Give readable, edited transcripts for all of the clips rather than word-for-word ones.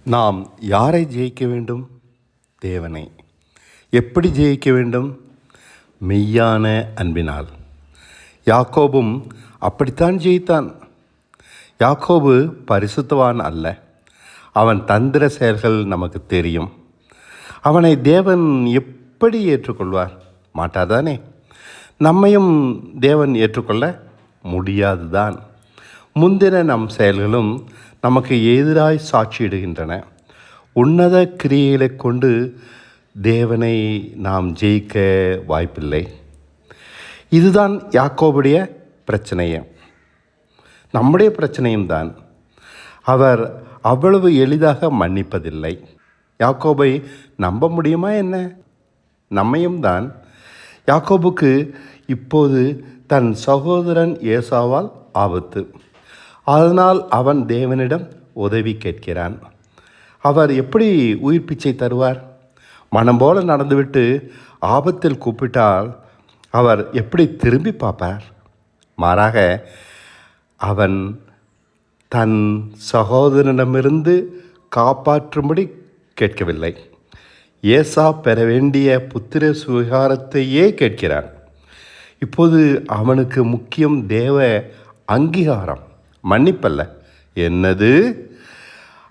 நாம் யாரை ஜெயிக்க வேண்டும்? தேவனை. எப்படி ஜெயிக்க வேண்டும்? மெய்யான அன்பினால். யாக்கோபும் அப்படித்தான் ஜெயித்தான். யாக்கோபு பரிசுத்தவான் அல்ல. அவன் தந்திர செயல்கள் நமக்கு தெரியும். அவனை தேவன் எப்படி ஏற்றுக்கொள்வார்? மாட்டாதானே? நம்மையும் தேவன் ஏற்றுக்கொள்ள முடியாதுதான். முந்தின நம் செயல்களும் நமக்கு எதிராய் சாட்சியிடுகின்றன. உன்னத கிரியைகளை கொண்டு தேவனை நாம் ஜெயிக்க வாய்ப்பில்லை. இதுதான் யாக்கோபுடைய பிரச்சனையே, நம்முடைய பிரச்சனையும் தான். அவர் அவ்வளவு எளிதாக மன்னிப்பதில்லை. யாக்கோபை நம்ப முடியுமா என்ன? நம்மையும் தான். யாக்கோபுக்கு இப்போது தன் சகோதரன் ஏசாவால் ஆபத்து. அதனால் அவன் தேவனிடம் உதவி கேட்கிறான். அவர் எப்படி உயிர் பிச்சை தருவார்? மனம் போல நடந்துவிட்டு ஆபத்தில் கூப்பிட்டால் அவர் எப்படி திரும்பி பார்ப்பார்? மாறாக அவன் தன் சகோதரனிடமிருந்து காப்பாற்றும்படி கேட்கவில்லை. ஏசா பெற வேண்டிய புத்திர சுகாரத்தையே கேட்கிறான். இப்போது அவனுக்கு முக்கியம் தேவ அங்கீகாரம், மன்னிப்பல்ல. என்னது?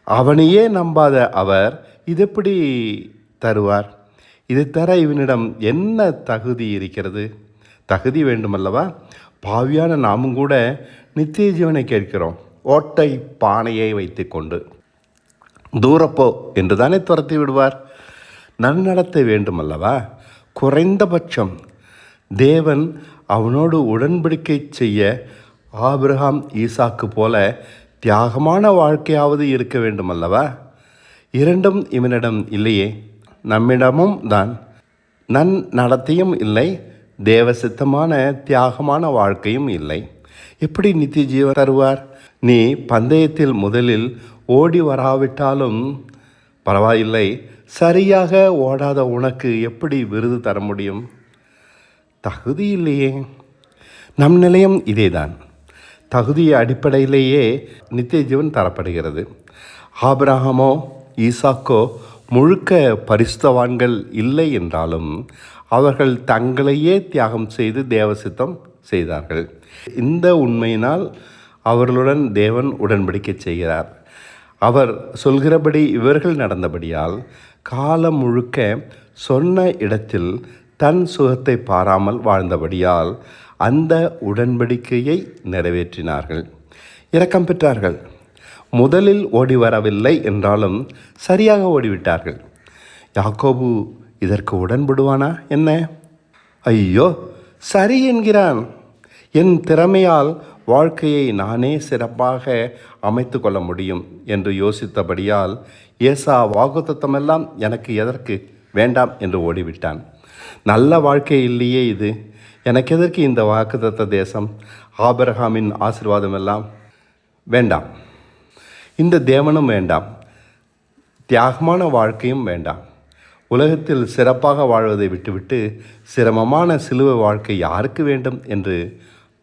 அவனையே நம்பாத அவர் இதெப்படி தருவார்? இதை தர இவனிடம் என்ன தகுதி இருக்கிறது? தகுதி வேண்டுமல்லவா? பாவியான நாமும் கூட நித்திய ஜீவனை கேட்கிறோம், ஓட்டை பானையை வைத்து கொண்டு. தூரப்போ என்று தானே துரத்தி விடுவார். நன்னடத்தை வேண்டுமல்லவா? குறைந்தபட்சம் தேவன் அவனோடு உடன்படிக்கை செய்ய ஆபிரகாம் ஈசாக்கு போல தியாகமான வாழ்க்கையாவது இருக்க வேண்டுமல்லவா? இரண்டும் இவனிடம் இல்லையே. நம்மிடமும் தான். நடத்தையும் இல்லை, தேவ சித்தமான தியாகமான வாழ்க்கையும் இல்லை. எப்படி நித்திய ஜீவன் தருவார்? நீ பந்தயத்தில் முதலில் ஓடி வராவிட்டாலும் பரவாயில்லை, சரியாக ஓடாத உனக்கு எப்படி விருது தர முடியும்? தகுதி இல்லையே. நம் நிலையம் இதேதான். தகுதி அடிப்படையிலேயே நித்திய ஜீவன் தரப்படுகிறது. ஆபிரகாமோ ஈசாக்கோ முழுக்க பரிசுத்தவான்கள் இல்லை என்றாலும் அவர்கள் தங்களையே தியாகம் செய்து தேவசித்தம் செய்தார்கள். இந்த உண்மையினால் அவர்களுடன் தேவன் உடன்படிக்கை செய்கிறார். அவர் சொல்கிறபடி இவர்கள் நடந்தபடியால் காலம் முழுக்க சொன்ன இடத்தில் தன் சுகத்தை பாராமல் வாழ்ந்தபடியால் அந்த உடன்படிக்கையை நிறைவேற்றினார்கள், இரக்கம் பெற்றார்கள். முதலில் ஓடி வரவில்லை என்றாலும் சரியாக ஓடிவிட்டார்கள். யாக்கோபு இதற்கு உடன்படுவானா என்ன? ஐயோ, சரி என்கிறான். என் திறமையால் வாழ்க்கையை நானே சிறப்பாக அமைத்து கொள்ள முடியும் என்று யோசித்தபடியால் ஏசா வாக்குத்தத்தமெல்லாம் எனக்கு எதற்கு, வேண்டாம் என்று ஓடிவிட்டான். நல்ல வாழ்க்கை இல்லையே இது, எனக்கு எதற்கு இந்த வாக்குத்தத்த தேசம், ஆபிரகாமின் ஆசீர்வாதமெல்லாம் வேண்டாம், இந்த தேவனும் வேண்டாம், தியாகமான வாழ்க்கையும் வேண்டாம். உலகத்தில் சிறப்பாக வாழ்வதை விட்டுவிட்டு சிரமமான சிலுவை வாழ்க்கை யாருக்கு வேண்டும் என்று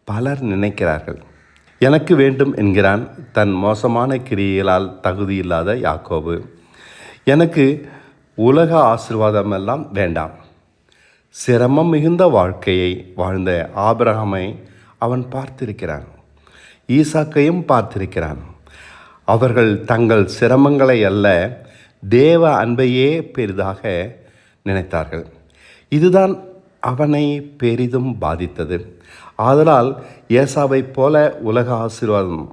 பலர் நினைக்கிறார்கள். எனக்கு வேண்டும் என்கிறான் தன் மோசமான கிரியைகளால் தகுதியில்லாத யாக்கோபு. எனக்கு உலக ஆசீர்வாதமெல்லாம் வேண்டாம். சிரமம் மிகுந்த வாழ்க்கையை வாழ்ந்த ஆபிரகாமை அவன் பார்த்திருக்கிறான், ஈசாக்கையும் பார்த்திருக்கிறான். அவர்கள் தங்கள் சிரமங்களை அல்ல, தேவ அன்பையே பெரிதாக நினைத்தார்கள். இதுதான் அவனை பெரிதும் பாதித்தது. ஆதலால் ஏசாவை போல உலக ஆசீர்வாதம்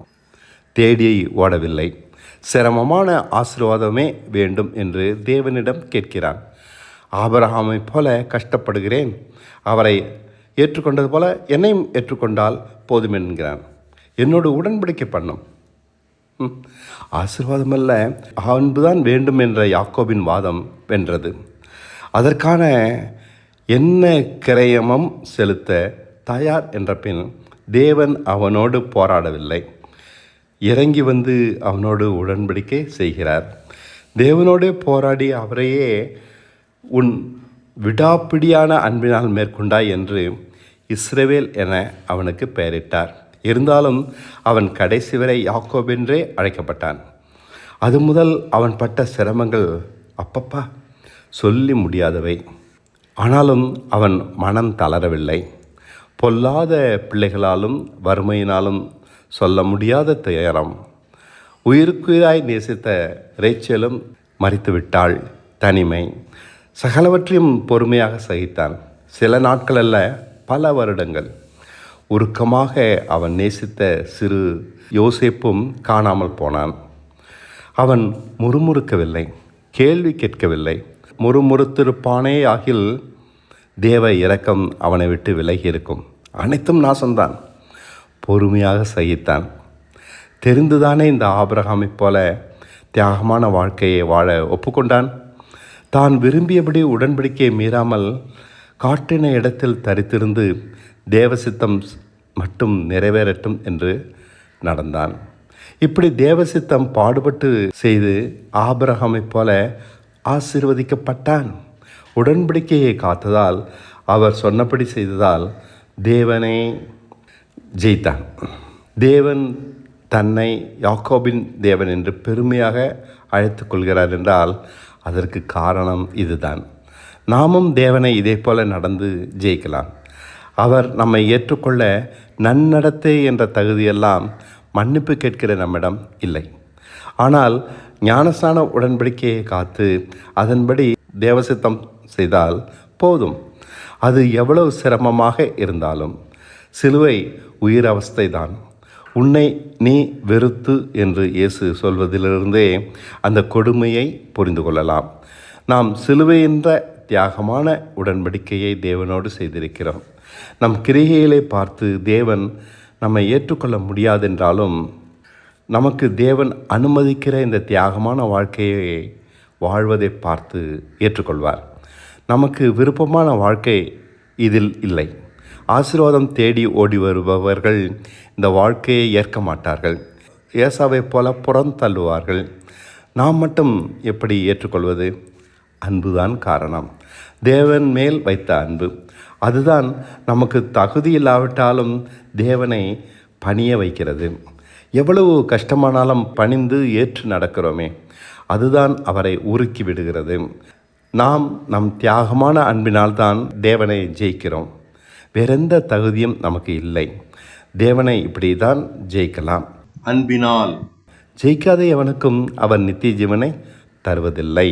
தேடி ஓடவில்லை, சிரமமான ஆசீர்வாதமே வேண்டும் என்று தேவனிடம் கேட்கிறான். ஆபிரகாமை போல கஷ்டப்படுகிறேன், அவரை ஏற்றுக்கொண்டது போல என்னையும் ஏற்றுக்கொண்டால் போதும் என்கிறான். என்னோடு உடன்படிக்கை பண்ணும். ஆசீர்வாதமல்ல, அன்புதான் வேண்டும் என்ற யாக்கோபின் வாதம் வென்றது. அதற்கான என்ன கிரயமும் செலுத்த தயார் என்ற பின் தேவன் அவனோடு போராடவில்லை, இறங்கி வந்து அவனோடு உடன்படிக்கை செய்கிறார். தேவனோடு போராடி அவரையே உன் விடாப்பிடியான அன்பினால் மேற்கொண்டாய் என்று இஸ்ரவேல் என அவனுக்கு பெயரிட்டார். இருந்தாலும் அவன் கடைசி வரை யாக்கோபென்றே அழைக்கப்பட்டான். அது முதல் அவன் பட்ட சிரமங்கள் அப்பப்பா சொல்லி முடியாதவை. ஆனாலும் அவன் மனம் தளரவில்லை. பொல்லாத பிள்ளைகளாலும் வறுமையினாலும் சொல்ல முடியாத துயரம். உயிருக்குயிராய் நேசித்த ரேச்சலும் மரித்துவிட்டாள். தனிமை. சகலவற்றையும் பொறுமையாக சகித்தான். சில நாட்கள் அல்ல, பல வருடங்கள். உருக்கமாக அவன் நேசித்த சிறு யோசேப்பும் காணாமல் போனான். அவன் முறுமுறுக்கவில்லை, கேள்வி கேட்கவில்லை. முறுமுறுத்திருப்பானே ஆகில் தேவ இரக்கம் அவனை விட்டு விலகி இருக்கும். அனைத்தும் நாசம்தான். பொறுமையாக சகித்தான். தெரிந்துதானே இந்த ஆபிரகாமைப் போல தியாகமான வாழ்க்கையை வாழ ஒப்புக்கொண்டான். தான் விரும்பியபடி உடன்படிக்கையை மீறாமல் காட்டின இடத்தில் தரித்திருந்து தேவசித்தம் மட்டும் நிறைவேறட்டும் என்று நடந்தான். இப்படி தேவசித்தம் பாடுபட்டு செய்து ஆபிரகாமைப் போல ஆசீர்வதிக்கப்பட்டான். உடன்படிக்கையை காத்ததால், அவர் சொன்னபடி செய்ததால் தேவனை ஜெயித்தான். தேவன் தன்னை யாக்கோபின் தேவன் என்று பெருமையாக அழைத்து கொள்கிறார் என்றால் அதற்கு காரணம் இதுதான். நாமும் தேவனை இதே போல நடந்து ஜெயிக்கலாம். அவர் நம்மை ஏற்றுக்கொள்ள நன்னடத்தை என்ற தகுதியெல்லாம் மன்னிப்பு கேட்கிற நம்மிடம் இல்லை. ஆனால் ஞானஸ்நான உடன்படிக்கையை காத்து அதன்படி தேவசித்தம் செய்தால் போதும். அது எவ்வளவு சிரமமாக இருந்தாலும். சிலுவை உயிர் அவஸ்தை தான். உன்னை நீ வெறுத்து என்று இயேசு சொல்வதிலிருந்தே அந்த கொடுமையை புரிந்து கொள்ளலாம். நாம் சிலுவை என்ற தியாகமான உடன்படிக்கையை தேவனோடு செய்திருக்கிறோம். நம் கிரியைகளை பார்த்து தேவன் நம்மை ஏற்றுக்கொள்ள முடியாதென்றாலும் நமக்கு தேவன் அனுமதிக்கிற இந்த தியாகமான வாழ்க்கையை வாழ்வதை பார்த்து ஏற்றுக்கொள்வார். நமக்கு விருப்பமான வாழ்க்கை இதில் இல்லை. ஆசீர்வாதம் தேடி ஓடி வருபவர்கள் இந்த வாழ்க்கையை ஏற்க மாட்டார்கள். ஏசாவைப் போல புறந்தள்ளுவார்கள். நாம் மட்டும் எப்படி ஏற்றுக்கொள்வது? அன்புதான் காரணம். தேவன் மேல் வைத்த அன்பு. அதுதான் நமக்கு தகுதி இல்லாவிட்டாலும் தேவனை பணிய வைக்கிறது. எவ்வளவு கஷ்டமானாலும் பணிந்து ஏற்று நடக்கிறோமே, அதுதான் அவரை உருக்கி விடுகிறது. நாம் நம் தியாகமான அன்பினால்தான் தேவனை ஜெயிக்கிறோம். வேறெந்த தகுதியும் நமக்கு இல்லை. தேவனை இப்படி தான் ஜெயிக்கலாம். அன்பினால் ஜெயிக்காத எவனுக்கும் அவர் நித்திய ஜீவனை தருவதில்லை.